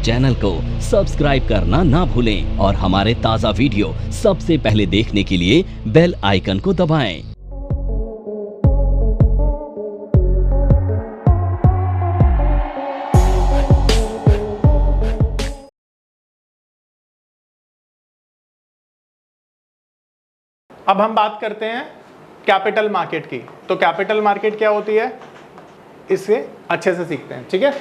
Channel को subscribe करना ना भूलें और हमारे ताज़ा वीडियो सबसे पहले देखने के लिए बेल आइकन को दबाएं। अब हम बात करते हैं कैपिटल मार्केट की। तो कैपिटल मार्केट क्या होती है, इससे अच्छे से सीखते हैं, ठीक है।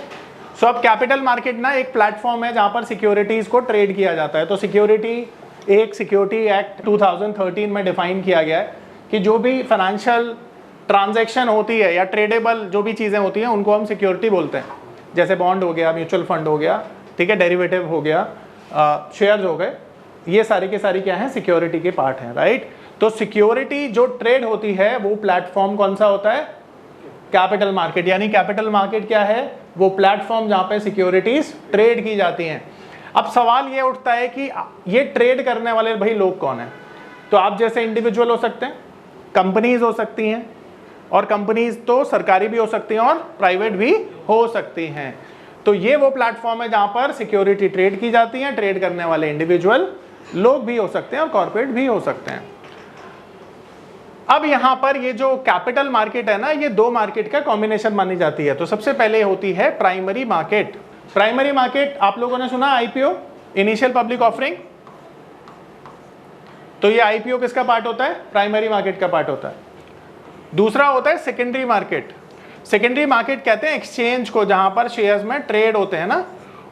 सो अब कैपिटल मार्केट ना एक प्लेटफॉर्म है जहां पर सिक्योरिटीज को ट्रेड किया जाता है। तो सिक्योरिटी एक्ट 2013 में डिफाइन किया गया है कि जो भी फाइनेंशियल ट्रांजैक्शन होती है या ट्रेडेबल जो भी चीज़ें होती हैं उनको हम सिक्योरिटी बोलते हैं। जैसे बॉन्ड हो गया, म्यूचुअल फंड हो गया, ठीक है, डेरिवेटिव हो गया, शेयर्स हो गए, ये सारी के सारी क्या है, सिक्योरिटी के पार्ट हैं, राइट। तो सिक्योरिटी जो ट्रेड होती है वो प्लेटफॉर्म कौन सा होता है, कैपिटल मार्केट। यानी कैपिटल मार्केट क्या है, वो प्लेटफॉर्म जहां पे सिक्योरिटीज ट्रेड की जाती हैं। अब सवाल ये उठता है कि ये ट्रेड करने वाले भाई लोग कौन हैं। तो आप जैसे इंडिविजुअल हो सकते हैं, कंपनीज हो सकती हैं, और कंपनीज तो सरकारी भी हो सकती हैं और प्राइवेट भी हो सकती हैं। तो ये वो प्लेटफॉर्म है जहां पर सिक्योरिटी ट्रेड की जाती है। ट्रेड करने वाले इंडिविजुअल लोग भी हो सकते हैं और कॉर्पोरेट भी हो सकते हैं। अब यहां पर ये जो कैपिटल मार्केट है ना, ये दो मार्केट का कॉम्बिनेशन मानी जाती है। तो सबसे पहले होती है प्राइमरी मार्केट। प्राइमरी मार्केट आप लोगों ने सुना, आईपीओ, इनिशियल पब्लिक ऑफरिंग। तो ये आईपीओ किसका पार्ट होता है, प्राइमरी मार्केट का पार्ट होता है। दूसरा होता है सेकेंडरी मार्केट। सेकेंडरी मार्केट कहते हैं एक्सचेंज को, जहां पर शेयर्स में ट्रेड होते हैं ना,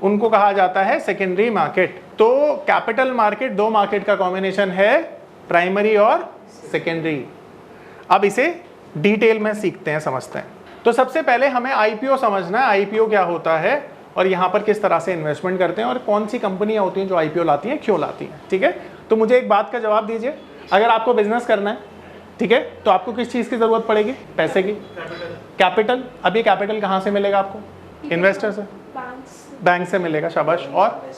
उनको कहा जाता है सेकेंडरी मार्केट। तो कैपिटल मार्केट दो मार्केट का कॉम्बिनेशन है, प्राइमरी और सेकेंडरी। अब इसे डिटेल में सीखते हैं, समझते हैं। तो सबसे पहले हमें आईपीओ समझना है, आईपीओ क्या होता है और यहाँ पर किस तरह से इन्वेस्टमेंट करते हैं और कौन सी कंपनियां होती हैं जो आईपीओ लाती हैं, क्यों लाती हैं, ठीक है। तो मुझे एक बात का जवाब दीजिए, अगर आपको बिजनेस करना है, ठीक है, तो आपको किस चीज़ की ज़रूरत पड़ेगी, पैसे की, कैपिटल। अब ये कैपिटल कहाँ से मिलेगा आपको, इन्वेस्टर से, बैंक से मिलेगा, शाबाश, और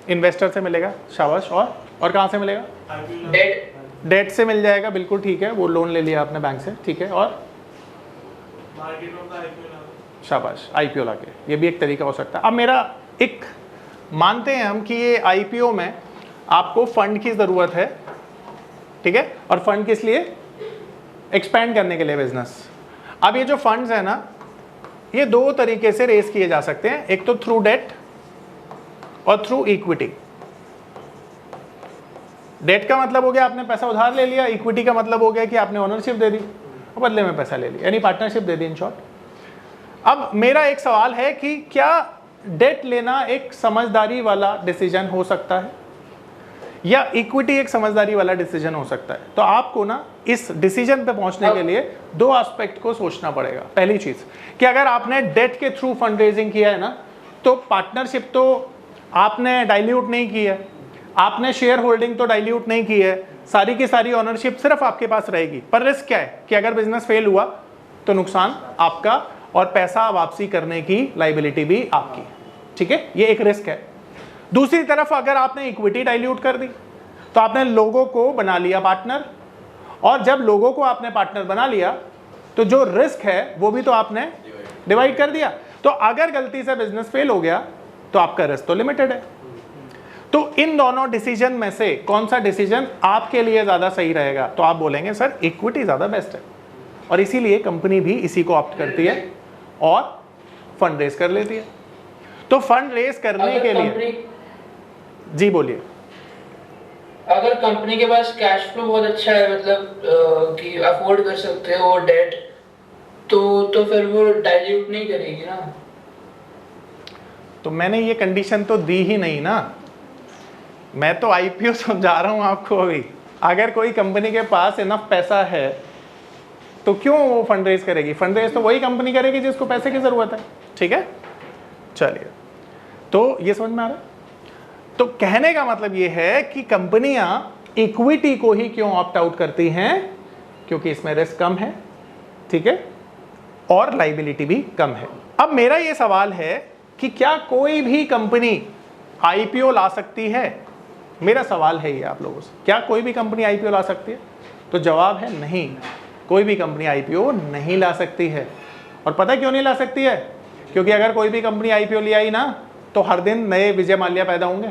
इन्वेस्टर से मिलेगा, शाबाश, और कहाँ से मिलेगा, डेट से मिल जाएगा, बिल्कुल ठीक है, वो लोन ले लिया आपने बैंक से, ठीक है, और शाबाश, आईपीओ लाके, ये भी एक तरीका हो सकता है। अब मेरा एक मानते हैं हम कि ये आईपीओ में आपको फंड की ज़रूरत है, ठीक है, और फंड किस लिए, एक्सपेंड करने के लिए बिजनेस। अब ये जो फंड्स है ना, ये दो तरीके से रेस किए जा सकते हैं, एक तो थ्रू डेट और थ्रू इक्विटी। डेट का मतलब हो गया आपने पैसा उधार ले लिया, इक्विटी का मतलब हो गया कि आपने ओनरशिप दे दी और बदले में पैसा ले लिया, यानी partnership they the, in short. अब मेरा एक सवाल है कि क्या डेट लेना एक समझदारी वाला डिसीजन हो सकता है या इक्विटी एक समझदारी वाला डिसीजन हो सकता है। तो आपको ना इस डिसीजन पे पहुंचने के लिए दो एस्पेक्ट को सोचना पड़ेगा। पहली चीज कि अगर आपने डेट के थ्रू फंड रेजिंग किया है ना, तो पार्टनरशिप तो आपने डाइल्यूट नहीं की है, आपने शेयर होल्डिंग तो डाइल्यूट नहीं की है, सारी की सारी ओनरशिप सिर्फ आपके पास रहेगी। पर रिस्क क्या है कि अगर बिजनेस फेल हुआ तो नुकसान आपका और पैसा वापसी करने की लाइबिलिटी भी आपकी, ठीक है, ये एक रिस्क है। दूसरी तरफ अगर आपने इक्विटी डाइल्यूट कर दी तो आपने लोगों को बना लिया पार्टनर, और जब लोगों को आपने पार्टनर बना लिया तो जो रिस्क है वो भी तो आपने डिवाइड कर दिया। तो अगर गलती से बिजनेस फेल हो गया तो आपका रिस्क तो लिमिटेड है। तो इन दोनों डिसीजन में से कौन सा डिसीजन आपके लिए ज़्यादा सही रहेगा, तो आप बोलेंगे सर इक्विटी ज़्यादा बेस्ट है, और इसीलिए कंपनी भी इसी को ऑप्ट करती है और फंड रेज कर लेती है। तो फंड रेज करने के लिए, जी बोलिए, अगर कंपनी के पास कैश फ्लो बहुत अच्छा है, मतलब कि अफोर्ड कर सकते हो डेट, तो फिर वो डाइल्यूट नहीं करेगी ना। तो मैंने ये कंडीशन तो दी ही नहीं ना, मैं तो आईपीओ समझा रहा हूं आपको अभी। अगर कोई कंपनी के पास इनफ पैसा है तो क्यों वो फंड रेज करेगी, फंड रेज तो वही कंपनी करेगी जिसको पैसे की जरूरत है, ठीक है। चलिए, तो ये समझ में आ रहा है। तो कहने का मतलब ये है कि कंपनियां इक्विटी को ही क्यों ऑप्ट आउट करती हैं, क्योंकि इसमें रिस्क कम है, ठीक है, और लाइबिलिटी भी कम है। अब मेरा ये सवाल है कि क्या कोई भी कंपनी आईपीओ ला सकती है, मेरा सवाल है ये आप लोगों से, क्या कोई भी कंपनी आईपीओ ला सकती है। तो जवाब है नहीं, कोई भी कंपनी आईपीओ नहीं ला सकती है। और पता क्यों नहीं ला सकती है, क्योंकि अगर कोई भी कंपनी आईपीओ ले आई ना तो हर दिन नए विजय माल्या पैदा होंगे,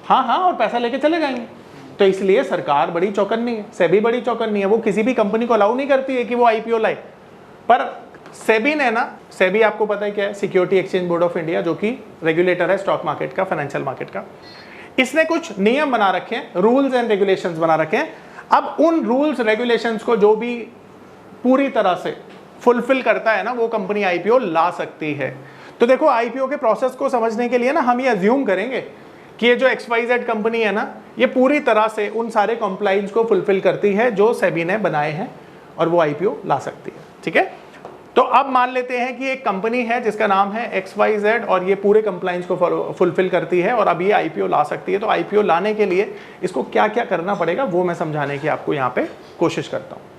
हाँ हाँ, और पैसा लेके चले जाएंगे। तो इसलिए सरकार बड़ी चौकन्नी है, सेबी बड़ी चौकन्नी है, वो किसी भी कंपनी को अलाउ नहीं करती है कि वो आईपीओ लाए। पर सेबी ने ना, सेबी आपको पता है क्या है, security exchange board of India, जो कि रेगुलेटर है स्टॉक मार्केट का, फाइनेंशियल मार्केट का, इसने कुछ नियम बना रखे हैं, रूल्स एंड रेगुलेशंस बना रखे हैं। अब उन रूल्स रेगुलेशंस को जो भी पूरी तरह से फुलफिल करता है ना, वो कंपनी आईपीओ ला सकती है। तो देखो आईपीओ के प्रोसेस को समझने के लिए ना हम ये अज्यूम करेंगे कि ये जो XYZ कंपनी है ना, ये पूरी तरह से उन सारे कॉम्प्लाइंस को फुलफिल करती है जो सेबी ने बनाए हैं, और वो आईपीओ ला सकती है। ठीक है, तो अब मान लेते हैं कि एक कंपनी है जिसका नाम है XYZ, और ये पूरे कंप्लाइंस को फुलफिल करती है, और अब ये आईपीओ ला सकती है। तो आईपीओ लाने के लिए इसको क्या क्या करना पड़ेगा वो मैं समझाने की आपको यहाँ पे कोशिश करता हूँ।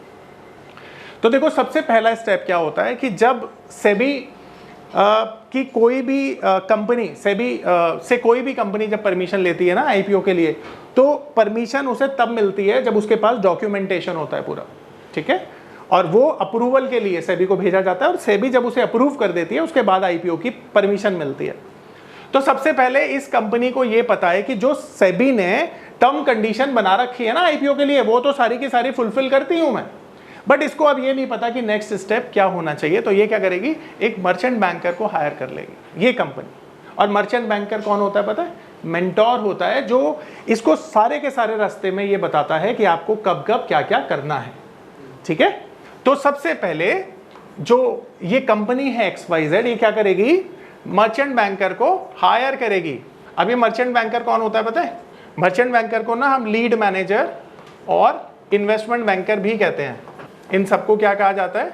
तो देखो सबसे पहला स्टेप क्या होता है कि जब सेबी की कोई भी कंपनी, सेबी से कोई भी कंपनी जब परमिशन लेती है ना आईपीओ के लिए, तो परमिशन उसे तब मिलती है जब उसके पास डॉक्यूमेंटेशन होता है पूरा। ठीक है, और वो अप्रूवल के लिए सेबी को भेजा जाता है, और सेबी जब उसे अप्रूव कर देती है उसके बाद आईपीओ की परमिशन मिलती है। तो सबसे पहले इस कंपनी को ये पता है कि जो सेबी ने टर्म कंडीशन बना रखी है ना आईपीओ के लिए, वो तो सारी की सारी फुलफिल करती हूं मैं, बट इसको अब ये नहीं पता कि नेक्स्ट स्टेप क्या होना चाहिए। तो ये क्या करेगी, एक मर्चेंट बैंकर को हायर कर लेगी ये कंपनी। और मर्चेंट बैंकर कौन होता है पता है, मेंटोर होता है, जो इसको सारे के सारे रास्ते में ये बताता है कि आपको कब कब क्या क्या करना है। ठीक है, तो सबसे पहले जो ये कंपनी है XYZ, ये क्या करेगी, मर्चेंट बैंकर को हायर करेगी। अब ये मर्चेंट बैंकर कौन होता है पता है, मर्चेंट बैंकर को ना हम लीड मैनेजर और इन्वेस्टमेंट बैंकर भी कहते हैं। इन सबको क्या कहा जाता है,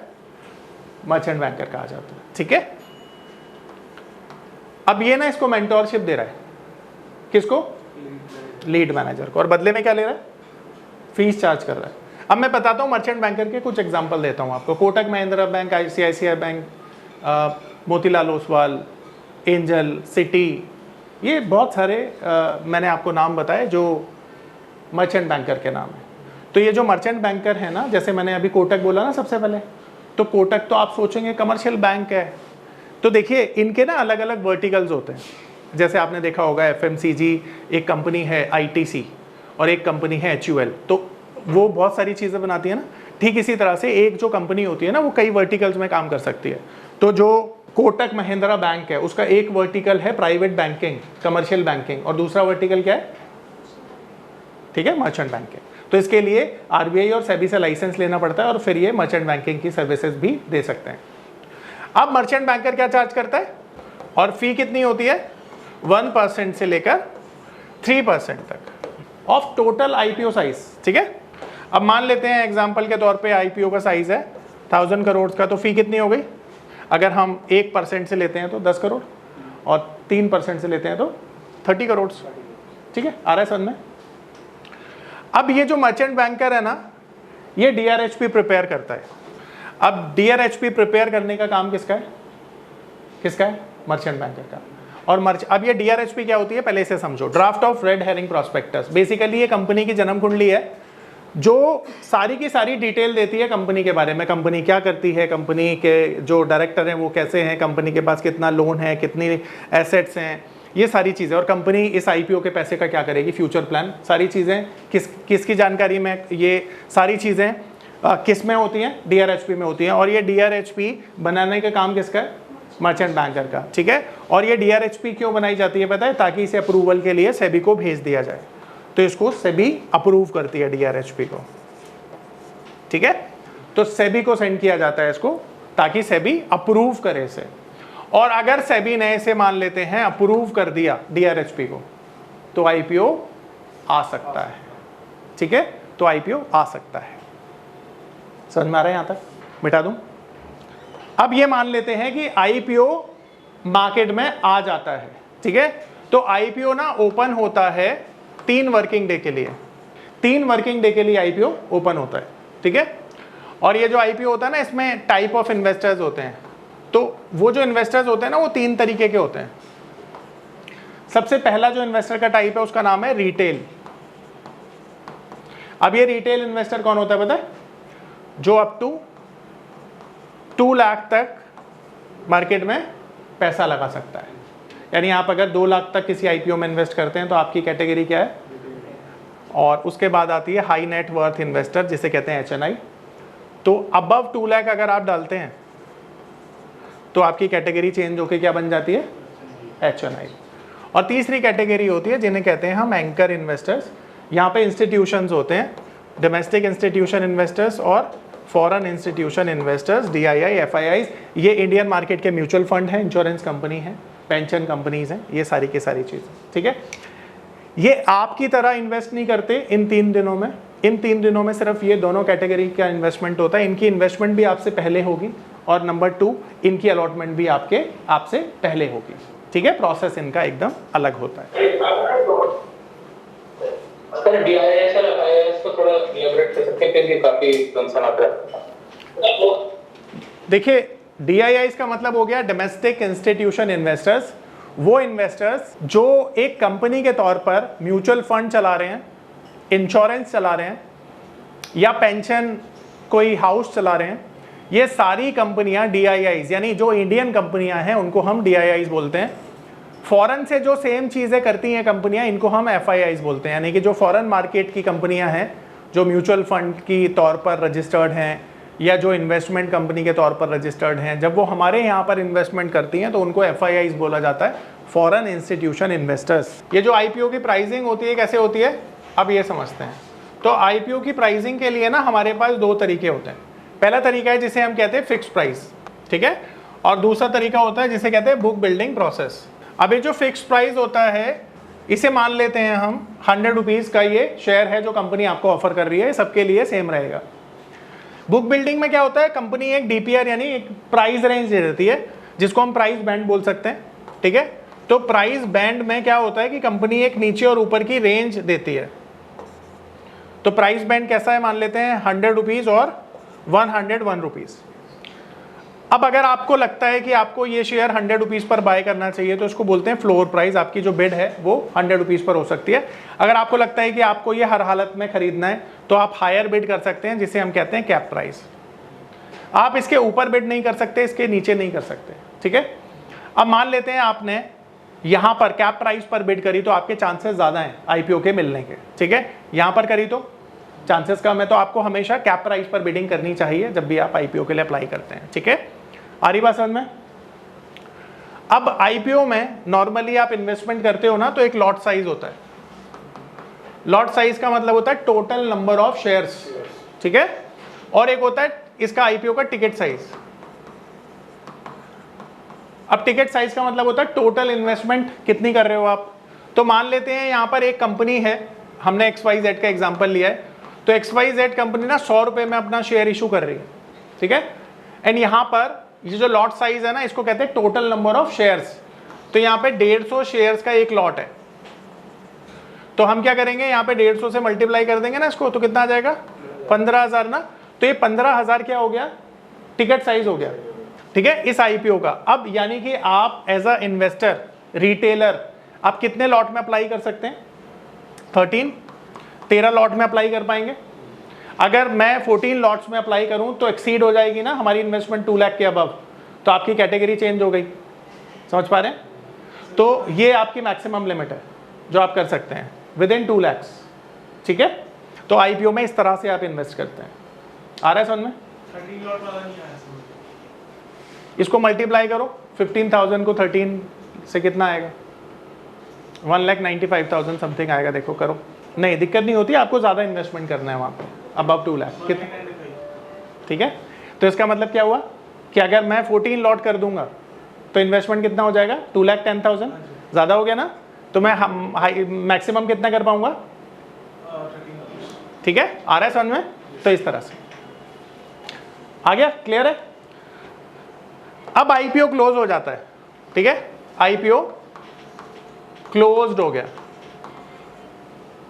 मर्चेंट बैंकर कहा जाता है। ठीक है, अब ये ना इसको मेंटोरशिप दे रहा है, किसको, लीड मैनेजर को, और बदले में क्या ले रहा है, फीस चार्ज कर रहा है। अब मैं बताता हूँ मर्चेंट बैंकर के कुछ एग्जांपल देता हूँ आपको। Kotak Mahindra bank, ICICI bank, Motilal Oswal, angel, city, ये बहुत सारे मैंने आपको नाम बताए जो मर्चेंट बैंकर के नाम है। तो ये जो मर्चेंट बैंकर है ना, जैसे मैंने अभी कोटक बोला ना सबसे पहले, तो कोटक तो आप सोचेंगे कमर्शियल बैंक है। तो देखिए इनके ना अलग अलग वर्टिकल्स होते हैं। जैसे आपने देखा होगा FMCG एक कंपनी है, ITC, और एक कंपनी है HUL, तो वो बहुत सारी चीज़ें बनाती है ना। ठीक इसी तरह से एक जो कंपनी होती है ना, वो कई वर्टिकल्स में काम कर सकती है। तो जो कोटक महिंद्रा बैंक है, उसका एक वर्टिकल है प्राइवेट बैंकिंग, कमर्शियल बैंकिंग, और दूसरा वर्टिकल क्या है, ठीक है, मर्चेंट बैंकिंग। तो इसके लिए RBI और सेबी से लाइसेंस लेना पड़ता है, और फिर ये मर्चेंट बैंकिंग की सर्विसेज भी दे सकते हैं। अब मर्चेंट बैंकर क्या चार्ज करता है, और फी कितनी होती है, 1% से लेकर 3% तक ऑफ टोटल आईपीओ साइज। ठीक है, अब मान लेते हैं एग्जांपल के तौर पे आईपीओ का साइज है 1000 करोड़ का, तो फी कितनी हो गई, अगर हम 1% से लेते हैं तो 10 करोड़, और 3% से लेते हैं तो 30 करोड़। ठीक है, आ रहा है समझ में। अब ये जो मर्चेंट बैंकर है ना, ये DRHP प्रिपेयर करता है। अब DRHP प्रिपेयर करने का काम किसका है, किसका है, मर्चेंट बैंकर का। और अब ये DRHP क्या होती है पहले इसे समझो, draft of red herring prospectus. Basically ये कंपनी की जन्म कुंडली है, जो सारी की सारी डिटेल देती है कंपनी के बारे में, कंपनी क्या करती है, कंपनी के जो डायरेक्टर हैं वो कैसे हैं, कंपनी के पास कितना लोन है, कितनी एसेट्स हैं, ये सारी चीज़ें। और कंपनी इस आईपीओ के पैसे का क्या करेगी, फ्यूचर प्लान, सारी चीज़ें किसकी जानकारी में, ये सारी चीज़ें किस में होती हैं, DRHP में होती हैं। और ये DRHP बनाने का काम किसका है, मर्चेंट बैंकर का। ठीक है, और ये DRHP क्यों बनाई जाती है पता है, ताकि इसे अप्रूवल के लिए सेबी को भेज दिया जाए। तो इसको सेबी अप्रूव करती है DRHP को। ठीक है, तो सेबी को सेंड किया जाता है इसको, ताकि सेबी अप्रूव करे इसे। और अगर सेबी ने इसे मान लेते हैं अप्रूव कर दिया DRHP को, तो आईपीओ आ सकता है। ठीक है, तो आईपीओ आ सकता है। समझ में आ रहा है, यहां तक मिटा दूं। अब ये मान लेते हैं कि आईपीओ मार्केट में आ जाता है। ठीक है, तो आईपीओ ना ओपन होता है 3 वर्किंग डे के लिए। 3 वर्किंग डे के लिए आईपीओ ओपन होता है। ठीक है, और ये जो आईपीओ होता है ना, इसमें टाइप ऑफ इन्वेस्टर्स होते हैं। तो वो जो इन्वेस्टर्स होते हैं ना, वो 3 तरीके के होते हैं। सबसे पहला जो इन्वेस्टर का टाइप है उसका नाम है रिटेल। अब ये रिटेल इन्वेस्टर कौन होता है पता है, जो अप टू 2 लाख तक मार्केट में पैसा लगा सकता है। यानी आप अगर 2 लाख तक किसी आईपीओ में इन्वेस्ट करते हैं तो आपकी कैटेगरी क्या है। और उसके बाद आती है हाई नेट वर्थ इन्वेस्टर, जिसे कहते हैं HNI। तो अबव 2 लाख अगर आप डालते हैं तो आपकी कैटेगरी चेंज होकर क्या बन जाती है, HNI। और तीसरी कैटेगरी होती है जिन्हें कहते हैं हम एंकर इन्वेस्टर्स। यहाँ पे इंस्टीट्यूशंस होते हैं, डोमेस्टिक इंस्टीट्यूशन इन्वेस्टर्स और foreign institution investors, DII, FIIs। ये इंडियन मार्केट के म्यूचुअल फंड हैं, इंश्योरेंस कंपनी है, पेंशन कंपनीज हैं, ये सारी की सारी चीज़ें, ठीक है। ये आपकी तरह इन्वेस्ट नहीं करते इन 3 दिनों में। इन 3 दिनों में सिर्फ ये दोनों कैटेगरी का इन्वेस्टमेंट होता है। इनकी इन्वेस्टमेंट भी आपसे पहले होगी और नंबर 2 इनकी अलॉटमेंट भी आपसे पहले होगी, ठीक है। प्रोसेस इनका एकदम अलग होता है। सर DII सर FIIs को थोड़ा एलैबोरेट कर सकते हैं क्योंकि काफी कंसर्न आता है। देखिए DIIs का मतलब हो गया डोमेस्टिक इंस्टीट्यूशन इन्वेस्टर्स। वो इन्वेस्टर्स जो एक कंपनी के तौर पर म्यूचुअल फंड चला रहे हैं, इंश्योरेंस चला रहे हैं या पेंशन कोई हाउस चला रहे हैं, ये सारी कंपनियां DIIs यानी जो इंडियन कंपनियां हैं उनको हम DIIs बोलते हैं। फॉरेन से जो सेम चीज़ें करती हैं कंपनियां, इनको हम FIIs बोलते हैं। यानी कि जो फॉरेन मार्केट की कंपनियां हैं, जो म्यूचुअल फंड की तौर पर रजिस्टर्ड हैं या जो इन्वेस्टमेंट कंपनी के तौर पर रजिस्टर्ड हैं, जब वो हमारे यहाँ पर इन्वेस्टमेंट करती हैं तो उनको FIIs बोला जाता है, फॉरेन इंस्टीट्यूशन इन्वेस्टर्स। ये जो IPO की प्राइसिंग होती है कैसे होती है, अब ये समझते हैं। तो IPO की प्राइसिंग के लिए ना हमारे पास 2 तरीके होते हैं। पहला तरीका है जिसे हम कहते हैं फिक्स्ड प्राइस, ठीक है, और दूसरा तरीका होता है जिसे कहते हैं बुक बिल्डिंग प्रोसेस। अब ये जो फिक्स्ड प्राइस होता है, इसे मान लेते हैं हम 100 रुपीज़ का ये शेयर है जो कंपनी आपको ऑफर कर रही है, सबके लिए सेम रहेगा। बुक बिल्डिंग में क्या होता है, कंपनी एक DPR यानी एक प्राइस रेंज दे देती है, जिसको हम प्राइस बैंड बोल सकते हैं, ठीक है। तो प्राइस बैंड में क्या होता है कि कंपनी एक नीचे और ऊपर की रेंज देती है। तो प्राइस बैंड कैसा है, मान लेते हैं 100 रुपीज़ और 101 रुपीज़। अब अगर आपको लगता है कि आपको ये शेयर 100 रुपीज़ पर बाय करना चाहिए तो इसको बोलते हैं फ्लोर प्राइस। आपकी जो बिड है वो 100 रुपीज़ पर हो सकती है। अगर आपको लगता है कि आपको ये हर हालत में खरीदना है तो आप हायर बिड कर सकते हैं, जिसे हम कहते हैं कैप प्राइस। आप इसके ऊपर बिड नहीं कर सकते, इसके नीचे नहीं कर सकते, ठीक है। अब मान लेते हैं आपने यहाँ पर कैप प्राइस पर बिड करी तो आपके चांसेस ज़्यादा हैं IPO के मिलने के, ठीक है। यहाँ पर करी तो चांसेस कम है, तो आपको हमेशा कैप प्राइस पर बिडिंग करनी चाहिए जब भी आप IPO के लिए अप्लाई करते हैं, ठीक है। आ रही बात समझ में। अब IPO में नॉर्मली आप इन्वेस्टमेंट करते हो ना, तो एक लॉट साइज होता है। लॉट साइज का मतलब होता है टोटल नंबर ऑफ शेयर्स, ठीक है, और एक होता है इसका IPO का टिकट साइज। अब टिकट साइज का मतलब होता है टोटल इन्वेस्टमेंट कितनी कर रहे हो आप। तो मान लेते हैं यहाँ पर एक कंपनी है, हमने XYZ का एग्जांपल लिया है, तो XYZ कंपनी ना 100 रुपये में अपना शेयर इशू कर रही है, ठीक है। एंड यहाँ पर ये जो लॉट साइज है ना, इसको कहते हैं टोटल नंबर ऑफ शेयर्स। तो यहाँ पे 150 शेयर्स का एक लॉट है, तो हम क्या करेंगे, यहाँ पे 150 से मल्टीप्लाई कर देंगे ना इसको, तो कितना आ जाएगा 15,000 ना। तो ये 15,000 क्या हो गया, टिकट साइज हो गया, ठीक है, इस IPO का। अब यानी कि आप एज अ इन्वेस्टर रिटेलर आप कितने लॉट में अप्लाई कर सकते हैं, 13 लॉट में अप्लाई कर पाएंगे। अगर मैं 14 लॉट्स में अप्लाई करूं तो एक्सीड हो जाएगी ना हमारी इन्वेस्टमेंट 2 लाख के अबव, तो आपकी कैटेगरी चेंज हो गई। समझ पा रहे हैं। तो ये आपकी मैक्सिमम लिमिट है जो आप कर सकते हैं विद इन 2 lakhs, ठीक है। तो IPO में इस तरह से आप इन्वेस्ट करते हैं। आ रहा है समझ में। इसको मल्टीप्लाई करो, 15,000 को 13 से कितना आएगा, 1,95,000 समथिंग आएगा। देखो करो, नहीं दिक्कत नहीं होती, आपको ज़्यादा इन्वेस्टमेंट करना है वहाँ पे, अबव 2 लाख कितना, ठीक है। तो इसका मतलब क्या हुआ कि अगर मैं 14 लॉट कर दूंगा तो इन्वेस्टमेंट कितना हो जाएगा, 2,10,000। ज़्यादा हो गया ना, तो मैं मैक्सिमम कितना कर पाऊंगा, ठीक है। आ रहा है समझ में। तो इस तरह से आ गया, क्लियर है। अब IPO क्लोज हो जाता है, ठीक है, IPO क्लोज्ड हो गया,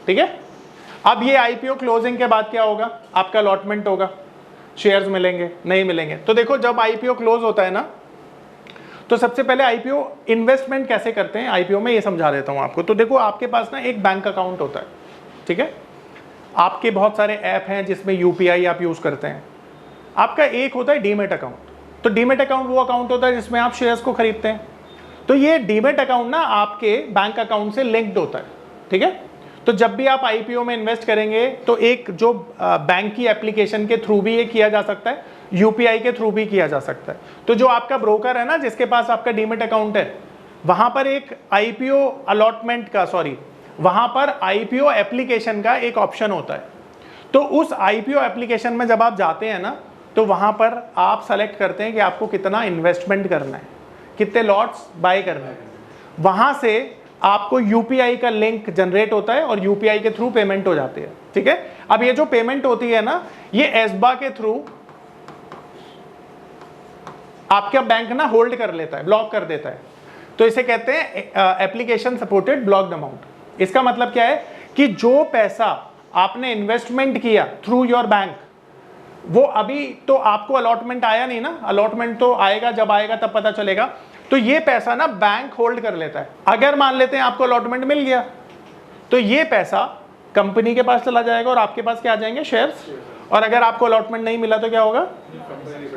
ठीक है। अब ये IPO क्लोजिंग के बाद क्या होगा, आपका अलॉटमेंट होगा, शेयर्स मिलेंगे नहीं मिलेंगे। तो देखो जब IPO क्लोज होता है ना, तो सबसे पहले IPO इन्वेस्टमेंट कैसे करते हैं IPO में, ये समझा देता हूँ आपको। तो देखो आपके पास ना एक बैंक अकाउंट होता है, ठीक है। आपके बहुत सारे ऐप हैं जिसमें UPI आप यूज़ करते हैं। आपका एक होता है डीमेट अकाउंट। तो डीमेट अकाउंट वो अकाउंट होता है जिसमें आप शेयर्स को खरीदते हैं। तो ये डीमेट अकाउंट ना आपके बैंक अकाउंट से लिंक्ड होता है, ठीक है। तो जब भी आप आईपीओ में इन्वेस्ट करेंगे तो एक जो बैंक की एप्लीकेशन के थ्रू भी ये किया जा सकता है, यूपीआई के थ्रू भी किया जा सकता है। तो जो आपका ब्रोकर है ना, जिसके पास आपका डीमेट अकाउंट है, वहां पर एक आईपीओ अलॉटमेंट का वहां पर आईपीओ एप्लीकेशन का एक ऑप्शन होता है। तो उस आईपीओ एप्लीकेशन में जब आप जाते हैं ना, तो वहां पर आप सेलेक्ट करते हैं कि आपको कितना इन्वेस्टमेंट करना है, कितने लॉट्स बाय करना है। वहां से आपको यूपीआई का लिंक जनरेट होता है और यूपीआई के थ्रू पेमेंट हो जाती है, ठीक है। अब ये जो पेमेंट होती है ना, ये एसबा के थ्रू आपका बैंक ना होल्ड कर लेता है, ब्लॉक कर देता है। तो इसे कहते हैं एप्लीकेशन सपोर्टेड ब्लॉक्ड अमाउंट। इसका मतलब क्या है कि जो पैसा आपने इन्वेस्टमेंट किया थ्रू योर बैंक, वो अभी तो आपको अलॉटमेंट आया नहीं ना, अलॉटमेंट तो आएगा, जब आएगा तब पता चलेगा। तो ये पैसा ना बैंक होल्ड कर लेता है। अगर मान लेते हैं आपको अलॉटमेंट मिल गया, तो ये पैसा कंपनी के पास चला जाएगा और आपके पास क्या आ जाएंगे, शेयर्स। और अगर आपको अलॉटमेंट नहीं मिला तो क्या होगा,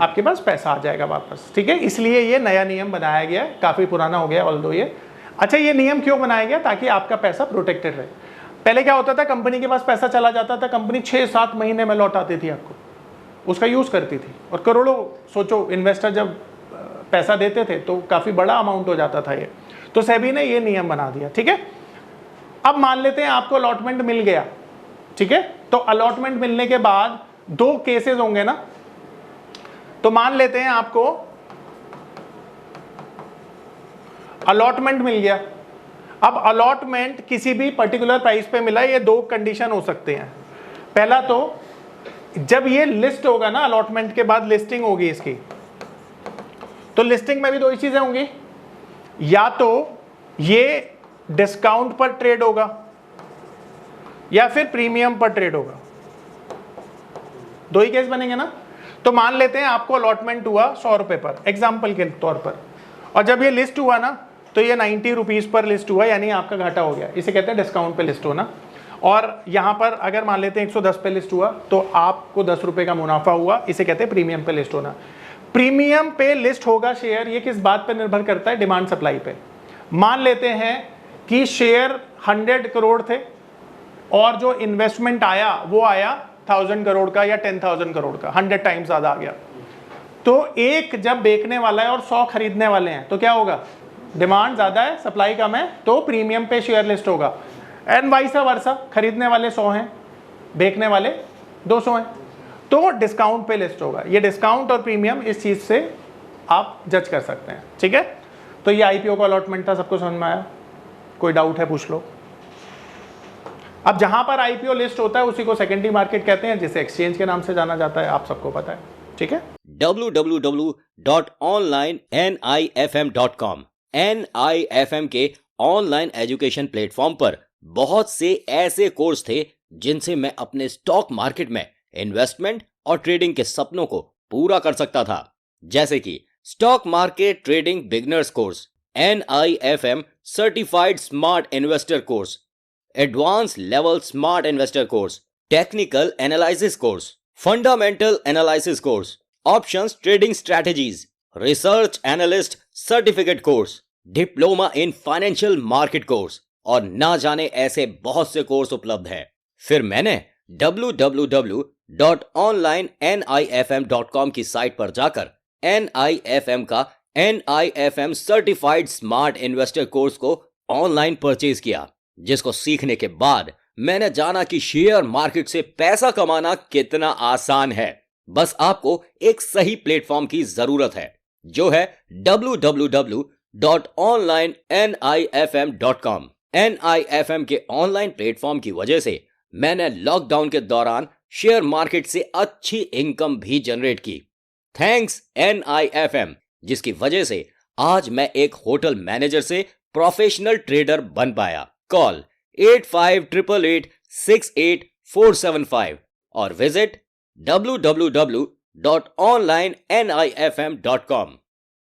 आपके पास पैसा आ जाएगा वापस, ठीक है। इसलिए ये नया नियम बनाया गया है, काफी पुराना हो गया ऑल्दो ये। अच्छा, ये नियम क्यों बनाया गया, ताकि आपका पैसा प्रोटेक्टेड रहे। पहले क्या होता था, कंपनी के पास पैसा चला जाता था, कंपनी 6-7 महीने में लौटाती थी आपको, उसका यूज करती थी, और करोड़ों, सोचो इन्वेस्टर जब पैसा देते थे तो काफी बड़ा अमाउंट हो जाता था ये। तो सेबी ने ये नियम बना दिया, ठीक है। अब मान लेते हैं आपको अलॉटमेंट मिल गया, ठीक है। तो अलॉटमेंट मिलने के बाद 2 केसेस होंगे ना। तो मान लेते हैं आपको अलॉटमेंट मिल गया। अब अलॉटमेंट किसी भी पर्टिकुलर प्राइस पे मिला, ये 2 कंडीशन हो सकते हैं। पहला तो जब ये लिस्ट होगा ना, अलॉटमेंट के बाद लिस्टिंग होगी इसकी, तो लिस्टिंग में भी 2 ही चीजें होंगी, या तो ये डिस्काउंट पर ट्रेड होगा या फिर प्रीमियम पर ट्रेड होगा। 2 ही केस बनेंगे ना। तो मान लेते हैं आपको अलॉटमेंट हुआ 100 रुपए पर, एग्जाम्पल के तौर पर, और जब ये लिस्ट हुआ ना, तो ये 90 रुपीज पर लिस्ट हुआ, यानी आपका घाटा हो गया। इसे कहते हैं डिस्काउंट पे लिस्ट होना। और यहां पर अगर मान लेते हैं 110 पे लिस्ट हुआ, तो आपको 10 रुपए का मुनाफा हुआ, इसे कहते हैं प्रीमियम पे लिस्ट होना। प्रीमियम पे लिस्ट होगा शेयर, ये किस बात पर निर्भर करता है, डिमांड सप्लाई पे। मान लेते हैं कि शेयर 100 करोड़ थे और जो इन्वेस्टमेंट आया वो आया 1000 करोड़ का या 10,000 करोड़ का, 100 टाइम्स ज्यादा आ गया। तो एक जब बेचने वाला है और 100 खरीदने वाले हैं, तो क्या होगा, डिमांड ज्यादा है, सप्लाई कम है, तो प्रीमियम पे शेयर लिस्ट होगा। एंड वाइस वर्सा, खरीदने वाले 100 हैं, बेचने वाले 200 हैं, तो डिस्काउंट पे लिस्ट होगा। ये डिस्काउंट और प्रीमियम, इस चीज से आप जज कर सकते हैं, ठीक है। तो ये आईपीओ का अलॉटमेंट था, सबको समझ में आया? कोई डाउट है पूछ लो। अब जहां पर आईपीओ लिस्ट होता है उसी को सेकेंडरी मार्केट कहते हैं, जिसे एक्सचेंज के नाम से जाना जाता है, आप सबको पता है, ठीक है। www.onlinenifm.com NIFM के ऑनलाइन एजुकेशन प्लेटफॉर्म पर बहुत से ऐसे कोर्स थे जिनसे मैं अपने स्टॉक मार्केट में इन्वेस्टमेंट और ट्रेडिंग के सपनों को पूरा कर सकता था, जैसे कि stock market trading beginners course, NIFM certified smart investor course, advance level smart investor course, technical analysis course, fundamental analysis course, options trading strategies, research analyst certificate course, diploma in financial market course, और ना जाने ऐसे बहुत से course उपलब्ध हैं। फिर मैंने www.onlinenifm.com की साइट पर जाकर NIFM का NIFM certified smart investor course को ऑनलाइन परचेज किया, जिसको सीखने के बाद मैंने जाना कि शेयर मार्केट से पैसा कमाना कितना आसान है। बस आपको एक सही प्लेटफॉर्म की जरूरत है, जो है www.onlinenifm.com। NIFM के ऑनलाइन प्लेटफॉर्म की वजह से मैंने लॉकडाउन के दौरान शेयर मार्केट से अच्छी इनकम भी जनरेट की। थैंक्स NIFM, जिसकी वजह से आज मैं एक होटल मैनेजर से प्रोफेशनल ट्रेडर बन पाया। कॉल 8588868475 और विजिट www.onlinenifm.com।